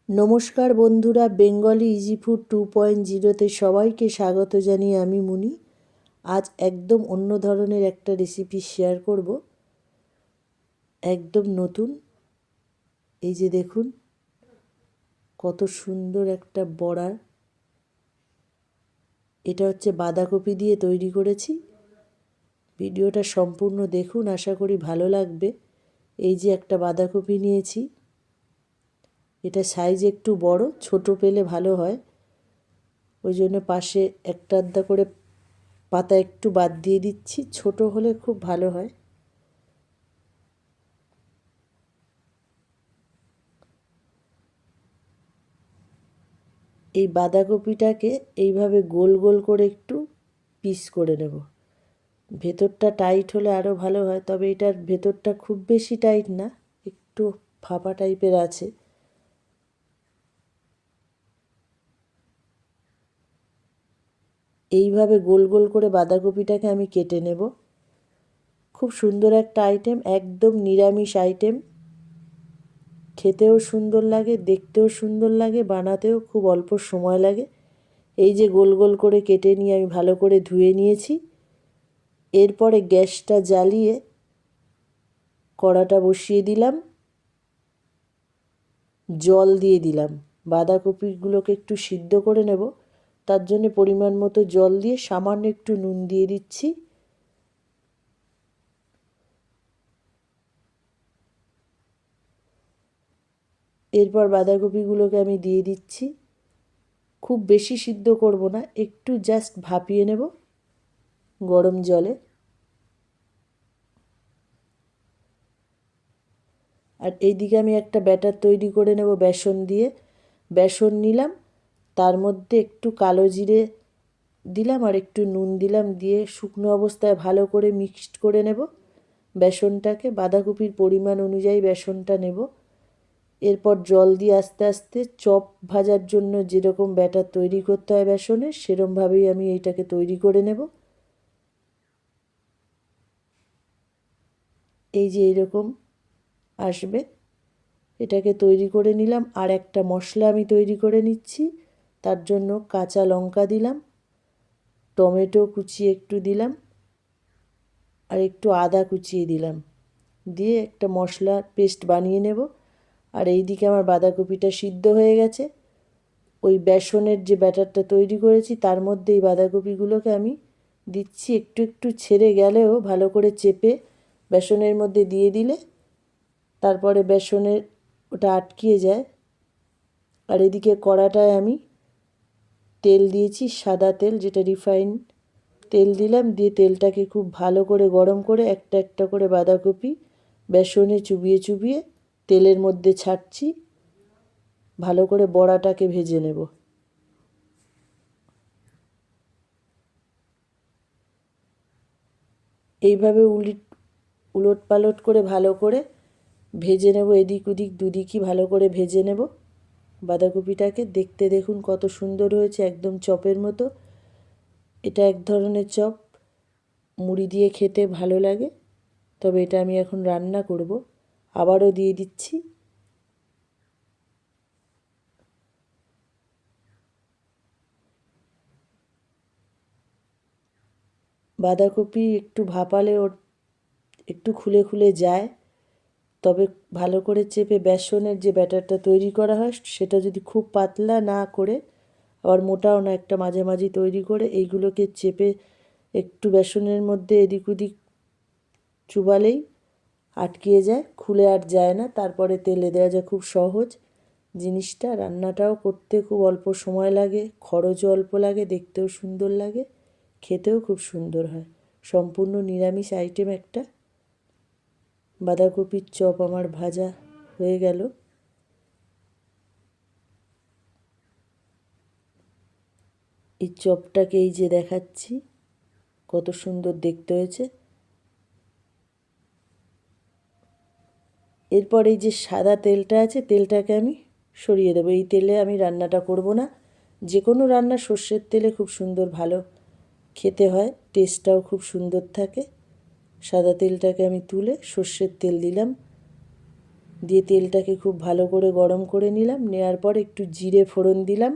নমস্কার বন্ধুরা, Bengali easy food 2.0-তে সবাইকে স্বাগত জানিয়ে আমি মুনি। আজ একদম অন্য ধরনের একটা রেসিপি শেয়ার করব, একদম নতুন। এই যে দেখুন কত সুন্দর একটা বড়া। এটা হচ্ছে বাঁধাকপি দিয়ে তৈরি করেছি। ভিডিওটা সম্পূর্ণ দেখুন, আশা করি ভালো লাগবে। এই যে একটা বাঁধাকপি নিয়েছি, এটা সাইজ একটু বড়, ছোট পেলে ভালো হয়, ওই জন্য পাশে একটা আধটা করে পাতা একটু বাদ দিয়ে দিচ্ছি, ছোট হলে খুব ভালো হয়। এই বাঁধাকপিটাকে এইভাবে গোল গোল করে একটু পিস করে নেব। ভেতরটা টাইট হলে আরও ভালো হয়, তবে এটার ভেতরটা খুব বেশি টাইট না, একটু ফাঁপা টাইপের আছে। এইভাবে গোল গোল করে বাঁধাকপিটাকে আমি কেটে নেব। খুব সুন্দর একটা আইটেম, একদম নিরামিষ আইটেম। খেতেও সুন্দর লাগে, দেখতেও সুন্দর লাগে, বানাতেও খুব অল্প সময় লাগে। এই যে গোল গোল করে কেটে নিয়ে আমি ভালো করে ধুয়ে নিয়েছি। এরপরে গ্যাসটা জ্বালিয়ে কড়াটা বসিয়ে দিলাম, জল দিয়ে দিলাম। বাঁধাকপিগুলোকে একটু সিদ্ধ করে নেব, তার জন্য পরিমাণ মতো জল দিয়ে সামান্য একটু নুন দিয়ে দিচ্ছি। এরপর বাঁধাকপিগুলোকে আমি দিয়ে দিচ্ছি। খুব বেশি সিদ্ধ করব না, একটু জাস্ট ভাপিয়ে নেব গরম জলে। আর এইদিকে আমি একটা ব্যাটার তৈরি করে নেব বেসন দিয়ে। বেসন নিলাম, তার মধ্যে একটু কালো জিরে দিলাম আর একটু নুন দিলাম, দিয়ে শুকনো অবস্থায় ভালো করে মিক্সড করে নেব বেসনটাকে। বাঁধাকপির পরিমাণ অনুযায়ী বেসনটা নেব। এরপর জল দিয়ে আস্তে আস্তে চপ ভাজার জন্য যেরকম ব্যাটার তৈরি করতে হয় বেসনের, সেরকমভাবেই আমি এইটাকে তৈরি করে নেব। এই যে এইরকম আসবে, এটাকে তৈরি করে নিলাম। আর একটা মশলা আমি তৈরি করে নিচ্ছি। তার জন্য কাঁচা লঙ্কা দিলাম, টমেটো কুচিয়ে একটু দিলাম, আর একটু আদা কুচিয়ে দিলাম, দিয়ে একটা মশলার পেস্ট বানিয়ে নেব। আর এই দিকে আমার বাঁধাকপিটা সিদ্ধ হয়ে গেছে। ওই বেসনের যে ব্যাটারটা তৈরি করেছি তার মধ্যে এই বাঁধাকপিগুলোকে আমি দিচ্ছি। একটু একটু ছেড়ে গেলেও ভালো করে চেপে বেসনের মধ্যে দিয়ে দিলে তারপরে বেসনের ওটা আটকিয়ে যায়। আর এদিকে কড়াটায় আমি তেল দিয়েছি, সাদা তেল, যেটা রিফাইন তেল দিলাম, দিয়ে তেলটাকে খুব ভালো করে গরম করে একটা একটা করে বাঁধাকপি বেসনে চুবিয়ে চুবিয়ে তেলের মধ্যে ছাড়ছি। ভালো করে বড়াটাকে ভেজে নেব। এইভাবে উলট পালট করে ভালো করে ভেজে নেব, এদিক ওদিক দুদিকই ভালো করে ভেজে নেব বাঁধাকপিটাকে। দেখতে দেখুন কত সুন্দর হয়েছে, একদম চপের মতো। এটা এক ধরনের চপ, মুড়ি দিয়ে খেতে ভালো লাগে, তবে এটা আমি এখন রান্না করব। আবারও দিয়ে দিচ্ছি। বাঁধাকপি একটু ভাপালে ওর একটু খুলে খুলে যায়, তবে ভালো করে চেপে বেসনের যে ব্যাটারটা তৈরি করা হয় সেটা যদি খুব পাতলা না করে, আবার মোটাও না, একটা মাঝামাঝি তৈরি করে এইগুলোকে চেপে একটু বেসনের মধ্যে এদিক ওদিক চুবালেই আটকিয়ে যায়, খুলে আর যায় না। তারপরে তেলে দেওয়া যায়, খুব সহজ জিনিসটা। রান্নাটাও করতে খুব অল্প সময় লাগে, খরচও অল্প লাগে, দেখতেও সুন্দর লাগে, খেতেও খুব সুন্দর হয়। সম্পূর্ণ নিরামিষ আইটেম একটা। বাঁধাকপির চপ আমার ভাজা হয়ে গেল। এই চপটাকে এই যে দেখাচ্ছি, কত সুন্দর দেখতে হয়েছে। এরপর এই যে সাদা তেলটা আছে, তেলটাকে আমি সরিয়ে দেবো। এই তেলে আমি রান্নাটা করব না। যে কোনো রান্না সর্ষের তেলে খুব সুন্দর ভালো খেতে হয়, টেস্টটাও খুব সুন্দর থাকে। সাদা তেলটাকে আমি তুলে সর্ষের তেল দিলাম। দিয়ে তেলটাকে খুব ভালো করে গরম করে নিলাম। নেওয়ার পর একটু জিরে ফোড়ন দিলাম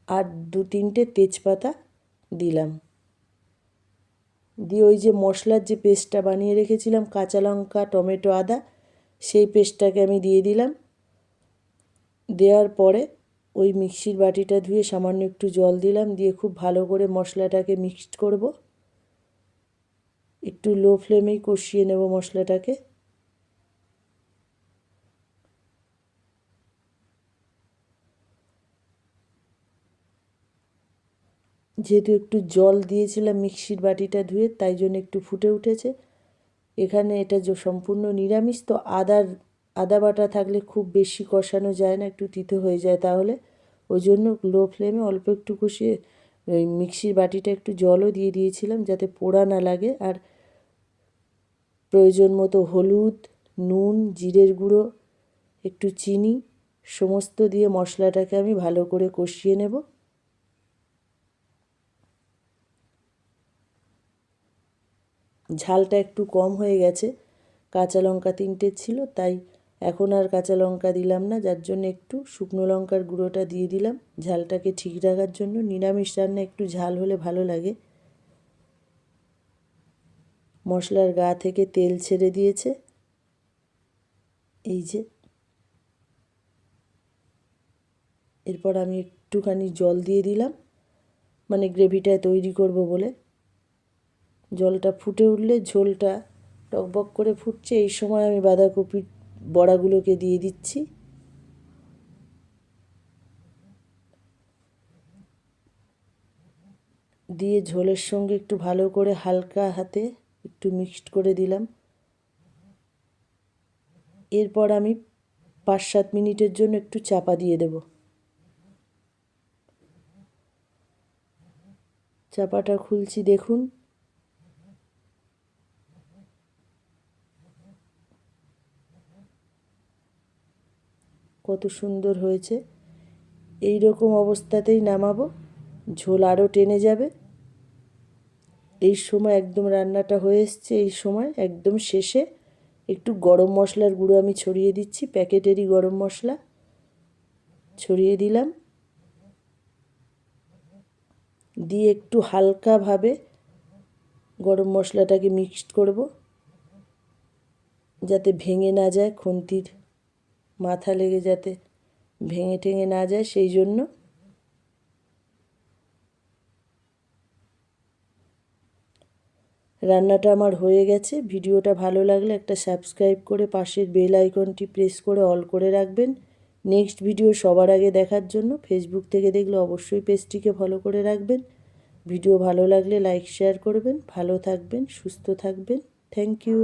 আর 2-3টে তেজপাতা দিলাম। দিয়ে ওই যে মশলার যে পেস্টটা বানিয়ে রেখেছিলাম, কাঁচা লঙ্কা, টমেটো, আদা, সেই পেস্টটাকে আমি দিয়ে দিলাম। দেওয়ার পরে ওই মিক্সির বাটিটা ধুয়ে সামান্য একটু জল দিলাম, দিয়ে খুব ভালো করে মশলাটাকে মিক্সড করব। একটু লো ফ্লেমেই কষিয়ে নেব মশলাটাকে। যেহেতু একটু জল দিয়েছিলাম মিক্সির বাটিটা ধুয়ে, তাই জন্য একটু ফুটে উঠেছে। এখানে এটা যে সম্পূর্ণ নিরামিষ, তো আদা বাটা থাকলে খুব বেশি কষানো যায় না, একটু তিতো হয়ে যায় তাহলে। ওই জন্য লো ফ্লেমে অল্প একটু কষিয়ে ওই মিক্সির বাটিটা একটু জলও দিয়ে দিয়েছিলাম যাতে পোড়া না লাগে। আর প্রয়োজন মতো হলুদ, নুন, জিরের গুঁড়ো, একটু চিনি সমস্ত দিয়ে মশলাটাকে আমি ভালো করে কষিয়ে নেব। ঝালটা একটু কম হয়ে গেছে, কাঁচা লঙ্কা 3টে ছিল, তাই এখন আর কাঁচা লঙ্কা দিলাম না, যার জন্য একটু শুকনো লঙ্কার গুঁড়োটা দিয়ে দিলাম ঝালটাকে ঠিক রাখার জন্য। নিরামিষ রান্না একটু ঝাল হলে ভালো লাগে। মশলার গা থেকে তেল ছেড়ে দিয়েছে, এই যে। এরপর আমি একটুখানি জল দিয়ে দিলাম, মানে গ্রেভিটা তৈরি করব বলে। জলটা ফুটে উঠলে, ঝোলটা টকবক করে ফুটছে, এই সময় আমি বাঁধাকপির বড়াগুলোকে দিয়ে দিচ্ছি। দিয়ে ঝোলের সঙ্গে একটু ভালো করে হালকা হাতে একটু মিক্সড করে দিলাম। এরপর আমি 5-7 মিনিটের জন্য একটু চাপা দিয়ে দেব। চাপাটা খুলছি, দেখুন। কত সুন্দর হয়েছে। এই রকম অবস্থাতেই নামাবো, ঝোল আরও টেনে যাবে। এই সময় একদম রান্নাটা হয়ে এসছে। এই সময় একদম শেষে একটু গরম মশলার গুঁড়ো আমি ছড়িয়ে দিচ্ছি, প্যাকেটেরই গরম মশলা ছড়িয়ে দিলাম। দিয়ে একটু হালকাভাবে গরম মশলাটাকে মিক্সড করব যাতে ভেঙে না যায়, খুন্তির মাথা লেগে যাতে ভেঙে টেঙে না যায়, সেই জন্য। রান্নাটা আমার হয়ে গেছে। ভিডিওটা ভালো লাগলে একটা সাবস্ক্রাইব করে পাশের বেল আইকনটি প্রেস করে অল করে রাখবেন নেক্সট ভিডিও সবার আগে দেখার জন্য। ফেসবুক থেকে দেখলে অবশ্যই পেজটিকে ফলো করে রাখবেন। ভিডিও ভালো লাগলে লাইক শেয়ার করবেন। ভালো থাকবেন, সুস্থ থাকবেন। Thank you.